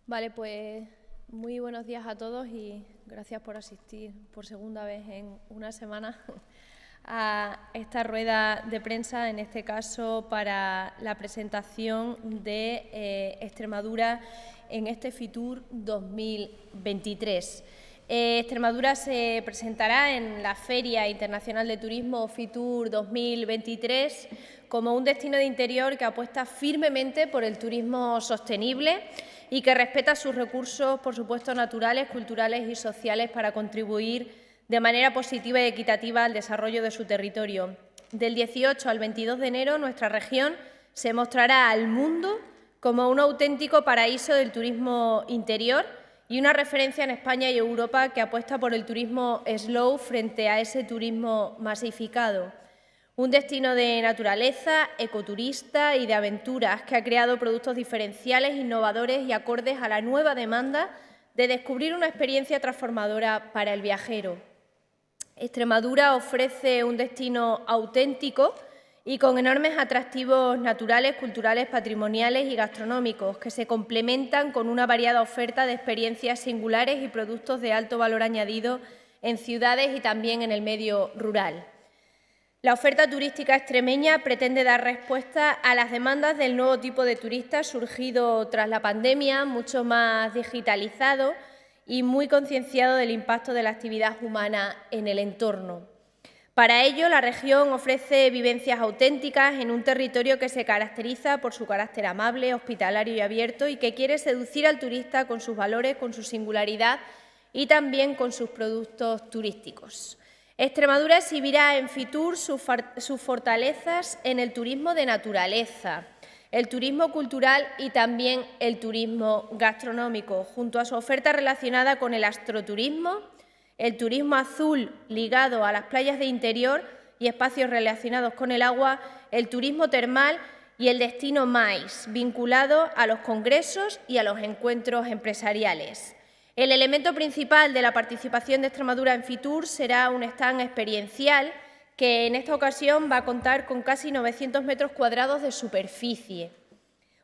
Vale, pues muy buenos días a todos y gracias por asistir por segunda vez en una semana a esta rueda de prensa, en este caso para la presentación de Extremadura en este Fitur 2023. Extremadura se presentará en la Feria Internacional de Turismo Fitur 2023 como un destino de interior que apuesta firmemente por el turismo sostenible y que respeta sus recursos, por supuesto, naturales, culturales y sociales para contribuir de manera positiva y equitativa al desarrollo de su territorio. Del 18 al 22 de enero, nuestra región se mostrará al mundo como un auténtico paraíso del turismo interior y una referencia en España y Europa que apuesta por el turismo slow frente a ese turismo masificado. Un destino de naturaleza, ecoturista y de aventuras que ha creado productos diferenciales, innovadores y acordes a la nueva demanda de descubrir una experiencia transformadora para el viajero. Extremadura ofrece un destino auténtico y con enormes atractivos naturales, culturales, patrimoniales y gastronómicos que se complementan con una variada oferta de experiencias singulares y productos de alto valor añadido en ciudades y también en el medio rural. La oferta turística extremeña pretende dar respuesta a las demandas del nuevo tipo de turistas surgido tras la pandemia, mucho más digitalizado y muy concienciado del impacto de la actividad humana en el entorno. Para ello, la región ofrece vivencias auténticas en un territorio que se caracteriza por su carácter amable, hospitalario y abierto y que quiere seducir al turista con sus valores, con su singularidad y también con sus productos turísticos. Extremadura exhibirá en Fitur sus fortalezas en el turismo de naturaleza, el turismo cultural y también el turismo gastronómico, junto a su oferta relacionada con el astroturismo, el turismo azul ligado a las playas de interior y espacios relacionados con el agua, el turismo termal y el destino MAIS, vinculado a los congresos y a los encuentros empresariales. El elemento principal de la participación de Extremadura en Fitur será un stand experiencial que en esta ocasión va a contar con casi 900 metros cuadrados de superficie.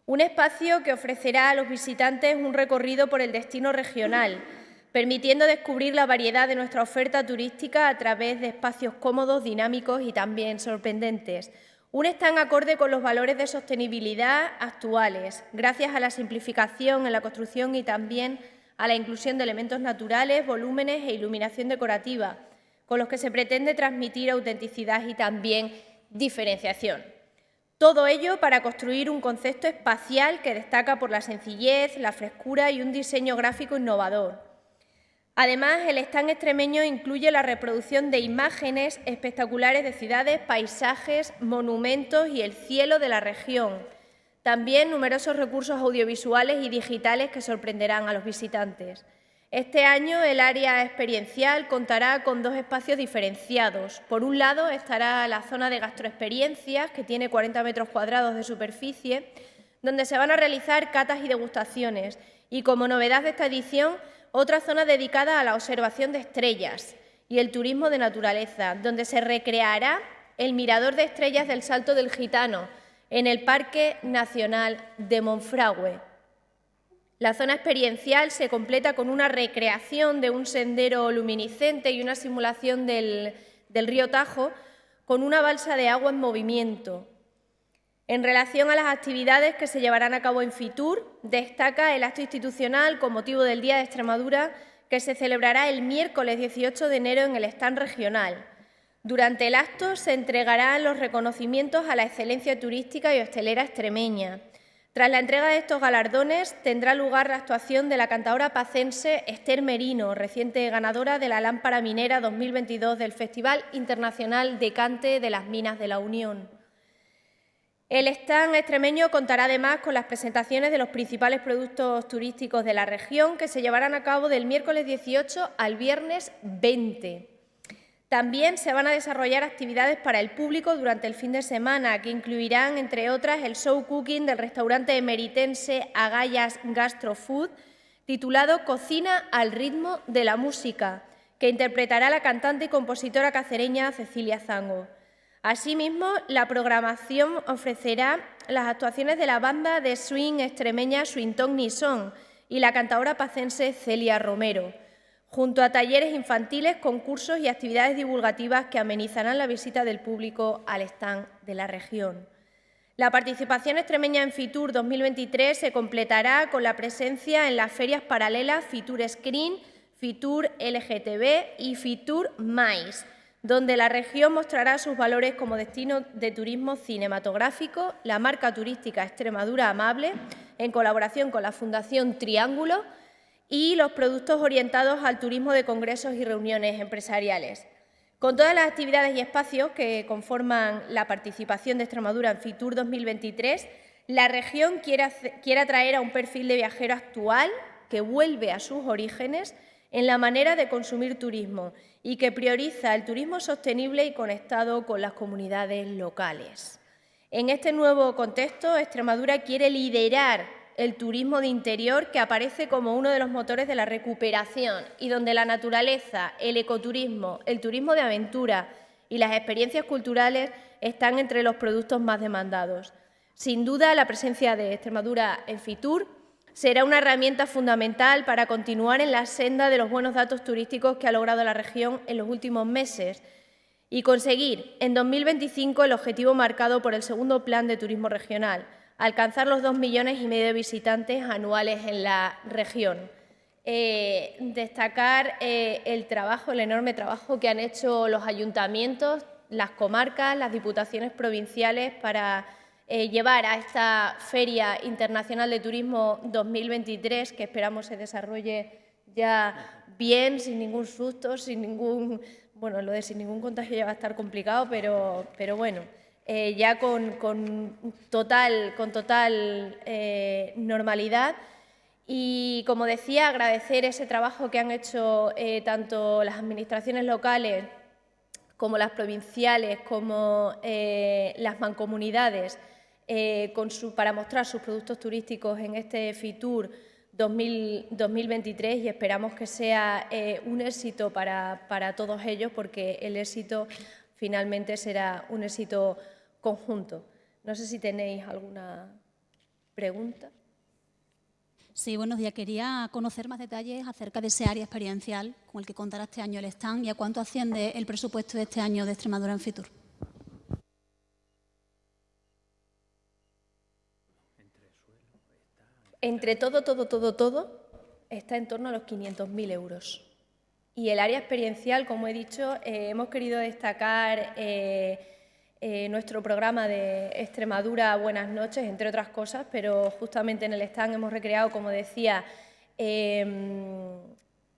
Un espacio que ofrecerá a los visitantes un recorrido por el destino regional, permitiendo descubrir la variedad de nuestra oferta turística a través de espacios cómodos, dinámicos y también sorprendentes. Un stand acorde con los valores de sostenibilidad actuales, gracias a la simplificación en la construcción y también a la inclusión de elementos naturales, volúmenes e iluminación decorativa, con los que se pretende transmitir autenticidad y también diferenciación. Todo ello para construir un concepto espacial que destaca por la sencillez, la frescura y un diseño gráfico innovador. Además, el stand extremeño incluye la reproducción de imágenes espectaculares de ciudades, paisajes, monumentos y el cielo de la región. También numerosos recursos audiovisuales y digitales que sorprenderán a los visitantes. Este año el área experiencial contará con dos espacios diferenciados. Por un lado estará la zona de gastroexperiencias, que tiene 40 metros cuadrados de superficie, donde se van a realizar catas y degustaciones. Y como novedad de esta edición, otra zona dedicada a la observación de estrellas y el turismo de naturaleza, donde se recreará el mirador de estrellas del Salto del Gitano, en el Parque Nacional de Monfragüe. La zona experiencial se completa con una recreación de un sendero luminiscente y una simulación del río Tajo con una balsa de agua en movimiento. En relación a las actividades que se llevarán a cabo en Fitur, destaca el acto institucional con motivo del Día de Extremadura que se celebrará el miércoles 18 de enero en el stand regional. Durante el acto se entregarán los reconocimientos a la excelencia turística y hostelera extremeña. Tras la entrega de estos galardones tendrá lugar la actuación de la cantaora pacense Esther Merino, reciente ganadora de la Lámpara Minera 2022 del Festival Internacional de Cante de las Minas de la Unión. El stand extremeño contará además con las presentaciones de los principales productos turísticos de la región que se llevarán a cabo del miércoles 18 al viernes 20. También se van a desarrollar actividades para el público durante el fin de semana, que incluirán, entre otras, el show cooking del restaurante emeritense Agallas Gastro Food, titulado Cocina al ritmo de la música, que interpretará la cantante y compositora cacereña Cecilia Zango. Asimismo, la programación ofrecerá las actuaciones de la banda de swing extremeña Swington Nison y la cantadora pacense Celia Romero, junto a talleres infantiles, concursos y actividades divulgativas que amenizarán la visita del público al stand de la región. La participación extremeña en Fitur 2023 se completará con la presencia en las ferias paralelas Fitur Screen, Fitur LGTB y Fitur Mais, donde la región mostrará sus valores como destino de turismo cinematográfico, la marca turística Extremadura Amable, en colaboración con la Fundación Triángulo, y los productos orientados al turismo de congresos y reuniones empresariales. Con todas las actividades y espacios que conforman la participación de Extremadura en Fitur 2023, la región quiere atraer a un perfil de viajero actual que vuelve a sus orígenes en la manera de consumir turismo y que prioriza el turismo sostenible y conectado con las comunidades locales. En este nuevo contexto, Extremadura quiere liderar el turismo de interior, que aparece como uno de los motores de la recuperación y donde la naturaleza, el ecoturismo, el turismo de aventura y las experiencias culturales están entre los productos más demandados. Sin duda, la presencia de Extremadura en Fitur será una herramienta fundamental para continuar en la senda de los buenos datos turísticos que ha logrado la región en los últimos meses y conseguir en 2025 el objetivo marcado por el segundo Plan de Turismo Regional, alcanzar los 2,5 millones de visitantes anuales en la región. Destacar el enorme trabajo que han hecho los ayuntamientos, las comarcas, las diputaciones provinciales para llevar a esta Feria Internacional de Turismo 2023, que esperamos se desarrolle ya bien, sin ningún susto, sin ningún... Bueno, lo de sin ningún contagio ya va a estar complicado, pero bueno, ya con total normalidad. Y, como decía, agradecer ese trabajo que han hecho tanto las administraciones locales como las provinciales, como las mancomunidades, para mostrar sus productos turísticos en este Fitur 2023, y esperamos que sea un éxito para todos ellos, porque el éxito finalmente será un éxito conjunto. No sé si tenéis alguna pregunta. Sí, buenos días. Quería conocer más detalles acerca de ese área experiencial con el que contará este año el stand y a cuánto asciende el presupuesto de este año de Extremadura en Fitur. Entre todo, está en torno a los 500.000 euros. Y el área experiencial, como he dicho, hemos querido destacar nuestro programa de Extremadura Buenas Noches, entre otras cosas, pero justamente en el stand hemos recreado, como decía,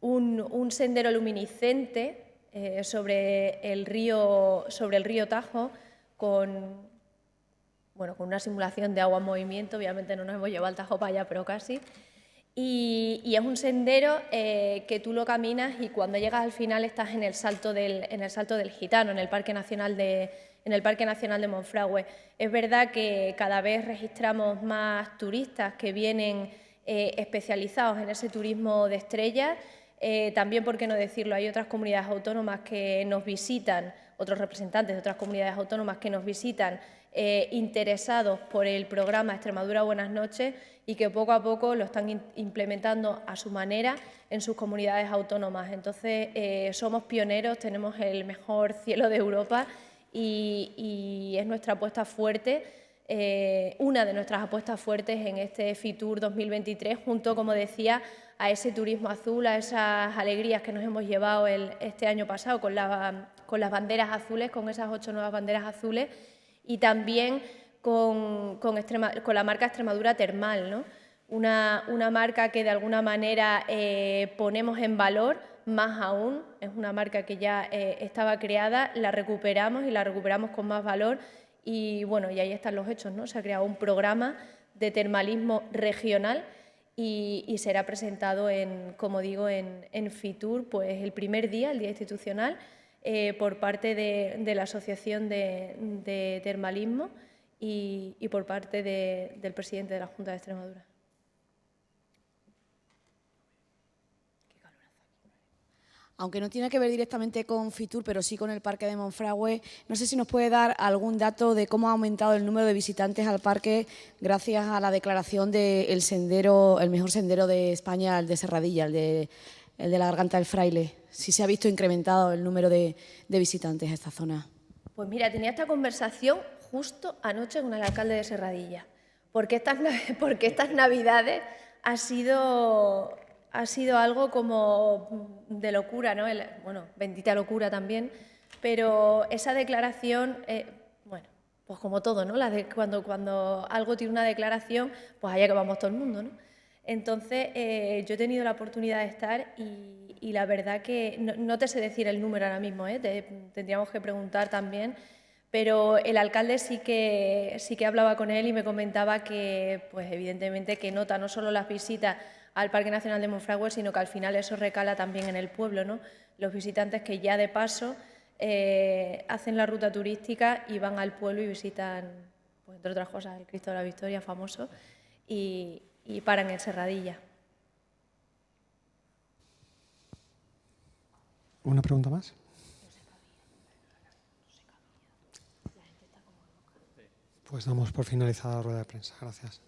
un sendero luminiscente sobre el río Tajo, con una simulación de agua en movimiento. Obviamente no nos hemos llevado al Tajo para allá, pero casi. Y es un sendero que tú lo caminas y cuando llegas al final estás en el Salto del Gitano, en el Parque Nacional de Monfragüe. Es verdad que cada vez registramos más turistas que vienen especializados en ese turismo de estrellas. También, por qué no decirlo, hay otras comunidades autónomas que nos visitan, otros representantes de otras comunidades autónomas que nos visitan interesados por el programa Extremadura Buenas Noches, y que poco a poco lo están implementando a su manera en sus comunidades autónomas. Entonces, somos pioneros, tenemos el mejor cielo de Europa y es nuestra apuesta fuerte, una de nuestras apuestas fuertes en este Fitur 2023, junto, como decía, a ese turismo azul, a esas alegrías que nos hemos llevado este año pasado con las banderas azules, con esas 8 nuevas banderas azules, y también con la marca Extremadura Termal, ¿no? Una marca que de alguna manera ponemos en valor más aún. Es una marca que ya estaba creada, la recuperamos y la recuperamos con más valor, y bueno, y ahí están los hechos, ¿no? Se ha creado un programa de termalismo regional y será presentado como digo, en Fitur, pues el primer día, el día institucional, por parte de la Asociación de Termalismo y por parte del presidente de la Junta de Extremadura. aunque no tiene que ver directamente con Fitur, pero sí con el Parque de Monfragüe. No sé si nos puede dar algún dato de cómo ha aumentado el número de visitantes al parque gracias a la declaración del sendero, el mejor sendero de España, el de Serradilla, el de la Garganta del Fraile. Si se ha visto incrementado el número de visitantes a esta zona. Pues mira, tenía esta conversación justo anoche con el alcalde de Serradilla, porque estas Navidades ha sido algo como de locura, ¿no? Bueno, bendita locura también, pero esa declaración, bueno, pues como todo, ¿no? Cuando algo tiene una declaración, pues allá que vamos todo el mundo, ¿no? Entonces, yo he tenido la oportunidad de estar y la verdad que no te sé decir el número ahora mismo, tendríamos que preguntar también, pero el alcalde sí que hablaba con él y me comentaba que, pues evidentemente, que nota no solo las visitas al Parque Nacional de Monfragüe, sino que al final eso recala también en el pueblo, ¿no? Los visitantes que ya de paso hacen la ruta turística y van al pueblo y visitan, pues, entre otras cosas, el Cristo de la Victoria famoso y paran en Serradilla. ¿Una pregunta más? Pues damos por finalizada la rueda de prensa. Gracias.